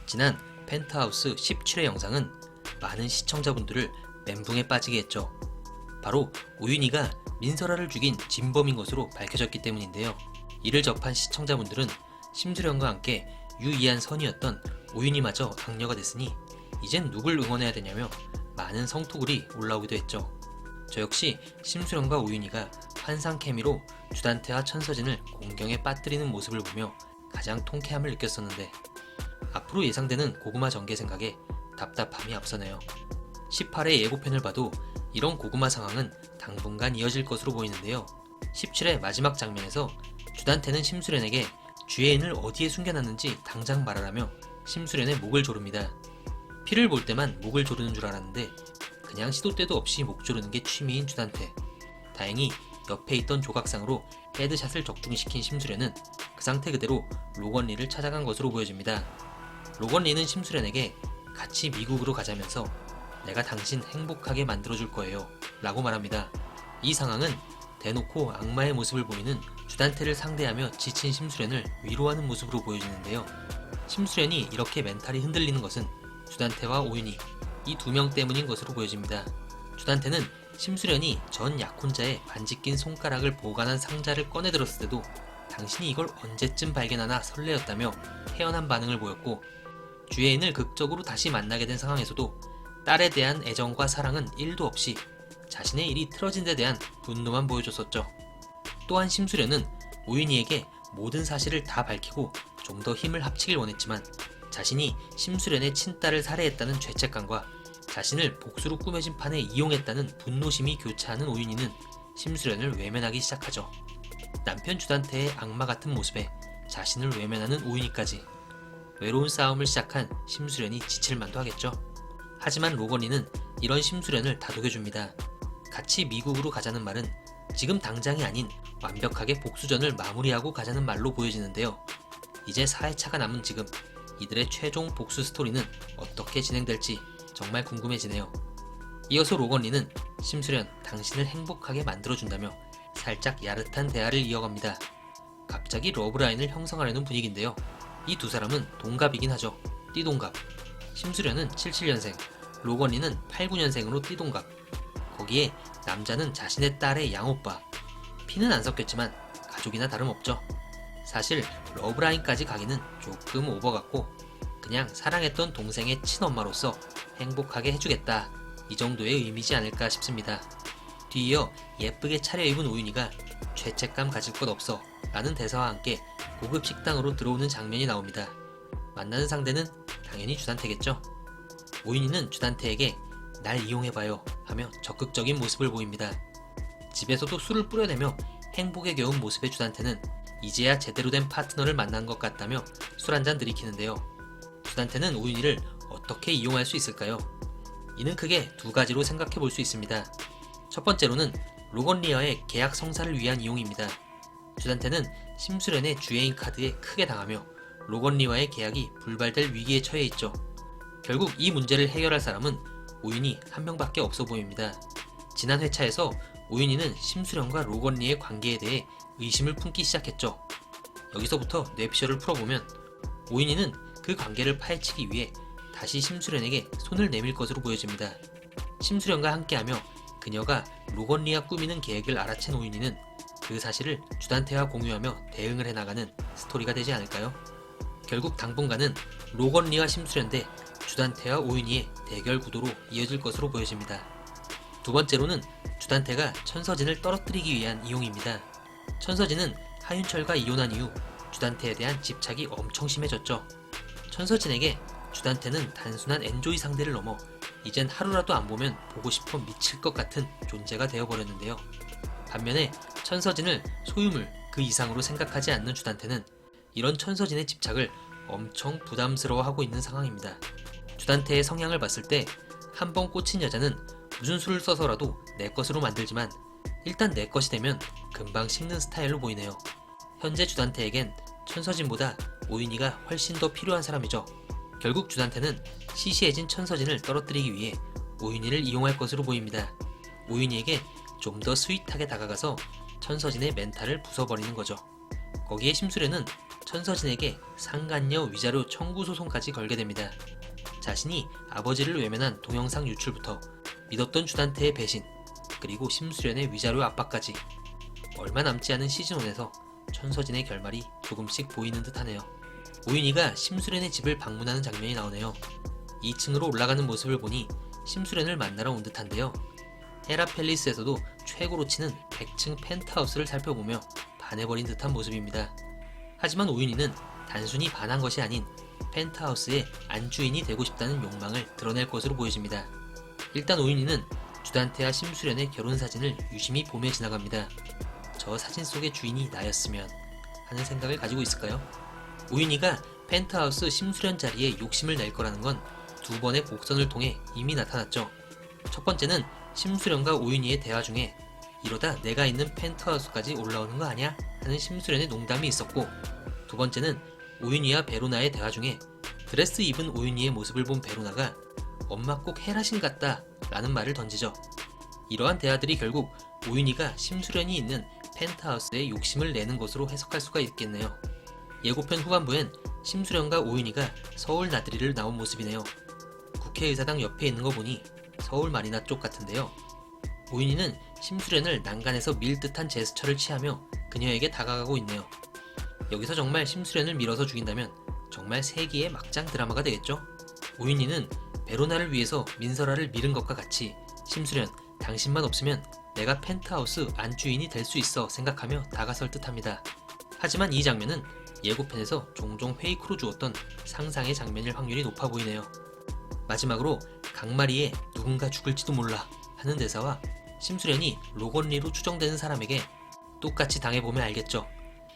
지난 펜트하우스 17회 영상은 많은 시청자분들을 멘붕에 빠지게 했죠. 바로 오윤희가 민설아를 죽인 진범인 것으로 밝혀졌기 때문인데요. 이를 접한 시청자분들은 심수련과 함께 유이한 선이었던 오윤희마저 악녀가 됐으니 이젠 누굴 응원해야 되냐며 많은 성토글이 올라오기도 했죠. 저 역시 심수련과 오윤희가 환상 케미로 주단태와 천서진을 공경에 빠뜨리는 모습을 보며 가장 통쾌함을 느꼈었는데, 앞으로 예상되는 고구마 전개 생각에 답답함이 앞서네요. 18회 예고편을 봐도 이런 고구마 상황은 당분간 이어질 것으로 보이는데요. 17회 마지막 장면에서 주단태는 심수련에게 주예인을 어디에 숨겨놨는지 당장 말하라며 심수련의 목을 조릅니다. 피를 볼 때만 목을 조르는 줄 알았는데 그냥 시도 때도 없이 목 조르는 게 취미인 주단태. 다행히 옆에 있던 조각상으로 헤드샷을 적중시킨 심수련은 그 상태 그대로 로건리를 찾아간 것으로 보여집니다. 로건리는 심수련에게 같이 미국으로 가자면서 내가 당신 행복하게 만들어줄 거예요 라고 말합니다. 이 상황은 대놓고 악마의 모습을 보이는 주단태를 상대하며 지친 심수련을 위로하는 모습으로 보여지는데요. 심수련이 이렇게 멘탈이 흔들리는 것은 주단태와 오윤희 이 두 명 때문인 것으로 보여집니다. 주단태는 심수련이 전 약혼자의 반지 낀 손가락을 보관한 상자를 꺼내 들었을 때도 당신이 이걸 언제쯤 발견하나 설레었다며 태연한 반응을 보였고, 주예인을 극적으로 다시 만나게 된 상황에서도 딸에 대한 애정과 사랑은 1도 없이 자신의 일이 틀어진 데 대한 분노만 보여줬었죠. 또한 심수련은 오윤희에게 모든 사실을 다 밝히고 좀 더 힘을 합치길 원했지만 자신이 심수련의 친딸을 살해했다는 죄책감과 자신을 복수로 꾸며진 판에 이용했다는 분노심이 교차하는 오윤희는 심수련을 외면하기 시작하죠. 남편 주단태의 악마 같은 모습에 자신을 외면하는 오윤희까지 외로운 싸움을 시작한 심수련이 지칠만도 하겠죠. 하지만 로건리는 이런 심수련을 다독여줍니다. 같이 미국으로 가자는 말은 지금 당장이 아닌 완벽하게 복수전을 마무리하고 가자는 말로 보여지는데요. 이제 4회차가 남은 지금 이들의 최종 복수 스토리는 어떻게 진행될지 정말 궁금해지네요. 이어서 로건리는 심수련 당신을 행복하게 만들어준다며 살짝 야릇한 대화를 이어갑니다. 갑자기 러브라인을 형성하려는 분위기인데요. 이 두 사람은 동갑이긴 하죠. 띠동갑. 심수련은 77년생, 로건리는 89년생으로 띠동갑. 거기에 남자는 자신의 딸의 양오빠. 피는 안 섞였지만 가족이나 다름없죠. 사실 러브라인까지 가기는 조금 오버 같고 그냥 사랑했던 동생의 친엄마로서 행복하게 해주겠다, 이 정도의 의미지 않을까 싶습니다. 뒤이어 예쁘게 차려입은 오윤희가 죄책감 가질 것 없어 라는 대사와 함께 고급 식당으로 들어오는 장면이 나옵니다. 만나는 상대는 당연히 주단태겠죠. 오윤희는 주단태에게 날 이용해봐요 하며 적극적인 모습을 보입니다. 집에서도 술을 뿌려대며 행복에 겨운 모습의 주단태는 이제야 제대로 된 파트너를 만난 것 같다며 술 한잔 들이키는데요. 주단태는 오윤희를 어떻게 이용할 수 있을까요? 이는 크게 두 가지로 생각해 볼 수 있습니다. 첫 번째로는 로건리와의 계약 성사를 위한 이용입니다. 주단태는 심수련의 주예인 카드에 크게 당하며 로건리와의 계약이 불발될 위기에 처해 있죠. 결국 이 문제를 해결할 사람은 오윤희 한 명밖에 없어 보입니다. 지난 회차에서 오윤희는 심수련과 로건리의 관계에 대해 의심을 품기 시작했죠. 여기서부터 뇌피셜을 풀어보면 오윤희는 그 관계를 파헤치기 위해 다시 심수련에게 손을 내밀 것으로 보여집니다. 심수련과 함께하며 그녀가 로건리와 꾸미는 계획을 알아챈 오윤희는 그 사실을 주단태와 공유하며 대응을 해나가는 스토리가 되지 않을까요? 결국 당분간은 로건리와 심수련 대 주단태와 오윤희의 대결 구도로 이어질 것으로 보여집니다. 두 번째로는 주단태가 천서진을 떨어뜨리기 위한 이용입니다. 천서진은 하윤철과 이혼한 이후 주단태에 대한 집착이 엄청 심해졌죠. 천서진에게 주단태는 단순한 엔조이 상대를 넘어 이젠 하루라도 안 보면 보고 싶어 미칠 것 같은 존재가 되어버렸는데요. 반면에 천서진을 소유물 그 이상으로 생각하지 않는 주단태는 이런 천서진의 집착을 엄청 부담스러워하고 있는 상황입니다. 주단태의 성향을 봤을 때 한 번 꽂힌 여자는 무슨 수를 써서라도 내 것으로 만들지만 일단 내 것이 되면 금방 식는 스타일로 보이네요. 현재 주단태에겐 천서진보다 오윤희가 훨씬 더 필요한 사람이죠. 결국 주단태는 시시해진 천서진을 떨어뜨리기 위해 오윤희를 이용할 것으로 보입니다. 오윤희에게 좀 더 스윗하게 다가가서 천서진의 멘탈을 부숴버리는 거죠. 거기에 심수련은 천서진에게 상간녀 위자료 청구 소송까지 걸게 됩니다. 자신이 아버지를 외면한 동영상 유출부터 믿었던 주단태의 배신, 그리고 심수련의 위자료 압박까지 얼마 남지 않은 시즌1에서 천서진의 결말이 조금씩 보이는 듯하네요. 오윤희가 심수련의 집을 방문하는 장면이 나오네요. 2층으로 올라가는 모습을 보니 심수련을 만나러 온 듯한데요. 헤라팰리스에서도 최고로 치는 100층 펜트하우스를 살펴보며 반해버린 듯한 모습입니다. 하지만 오윤희는 단순히 반한 것이 아닌 펜트하우스의 안주인이 되고 싶다는 욕망을 드러낼 것으로 보여집니다. 일단 오윤희는 주단태와 심수련의 결혼사진을 유심히 보며 지나갑니다. 저 사진 속의 주인이 나였으면 하는 생각을 가지고 있을까요? 오윤희가 펜트하우스 심수련 자리에 욕심을 낼 거라는 건 두 번의 곡선을 통해 이미 나타났죠. 첫 번째는 심수련과 오윤희의 대화 중에 이러다 내가 있는 펜트하우스까지 올라오는 거 아니야? 하는 심수련의 농담이 있었고, 두 번째는 오윤희와 베로나의 대화 중에 드레스 입은 오윤희의 모습을 본 베로나가 엄마 꼭 헤라신 같다 라는 말을 던지죠. 이러한 대화들이 결국 오윤희가 심수련이 있는 펜트하우스에 욕심을 내는 것으로 해석할 수가 있겠네요. 예고편 후반부엔 심수련과 오윤희가 서울 나들이를 나온 모습이네요. 국회의사당 옆에 있는 거 보니 서울 마리나 쪽 같은데요. 오윤희는 심수련을 난간에서 밀 듯한 제스처를 취하며 그녀에게 다가가고 있네요. 여기서 정말 심수련을 밀어서 죽인다면 정말 세기의 막장 드라마가 되겠죠? 오윤희는 베로나를 위해서 민설아를 밀은 것과 같이 심수련, 당신만 없으면 내가 펜트하우스 안주인이 될 수 있어 생각하며 다가설 듯합니다. 하지만 이 장면은 예고편에서 종종 페이크로 주었던 상상의 장면일 확률이 높아 보이네요. 마지막으로 강마리의 누군가 죽을지도 몰라 하는 대사와 심수련이 로건리로 추정되는 사람에게 똑같이 당해보면 알겠죠.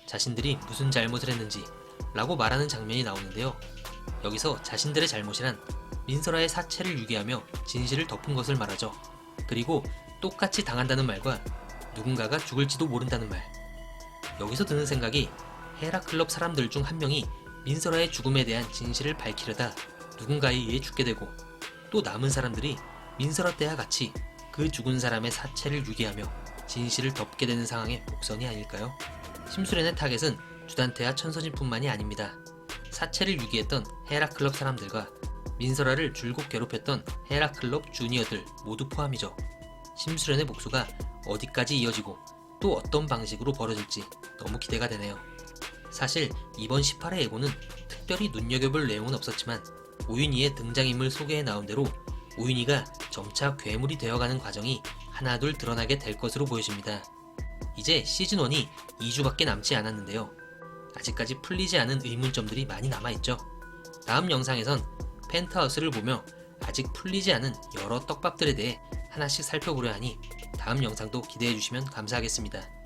자신들이 무슨 잘못을 했는지 라고 말하는 장면이 나오는데요. 여기서 자신들의 잘못이란 민설아의 사체를 유기하며 진실을 덮은 것을 말하죠. 그리고 똑같이 당한다는 말과 누군가가 죽을지도 모른다는 말. 여기서 드는 생각이 헤라클럽 사람들 중 한 명이 민설아의 죽음에 대한 진실을 밝히려다 누군가에 의해 죽게 되고, 또 남은 사람들이 민설아 때와 같이 그 죽은 사람의 사체를 유기하며 진실을 덮게 되는 상황의 복선이 아닐까요? 심수련의 타겟은 주단태와 천서진뿐만이 아닙니다. 사체를 유기했던 헤라클럽 사람들과 민설아를 줄곧 괴롭혔던 헤라클럽 주니어들 모두 포함이죠. 심수련의 복수가 어디까지 이어지고 또 어떤 방식으로 벌어질지 너무 기대가 되네요. 사실 이번 18회 예고는 특별히 눈여겨볼 내용은 없었지만 오윤희의 등장인물 소개에 나온 대로 오윤희가 점차 괴물이 되어가는 과정이 하나둘 드러나게 될 것으로 보여집니다. 이제 시즌1이 2주밖에 남지 않았는데요. 아직까지 풀리지 않은 의문점들이 많이 남아있죠. 다음 영상에선 펜트하우스를 보며 아직 풀리지 않은 여러 떡밥들에 대해 하나씩 살펴보려 하니 다음 영상도 기대해주시면 감사하겠습니다.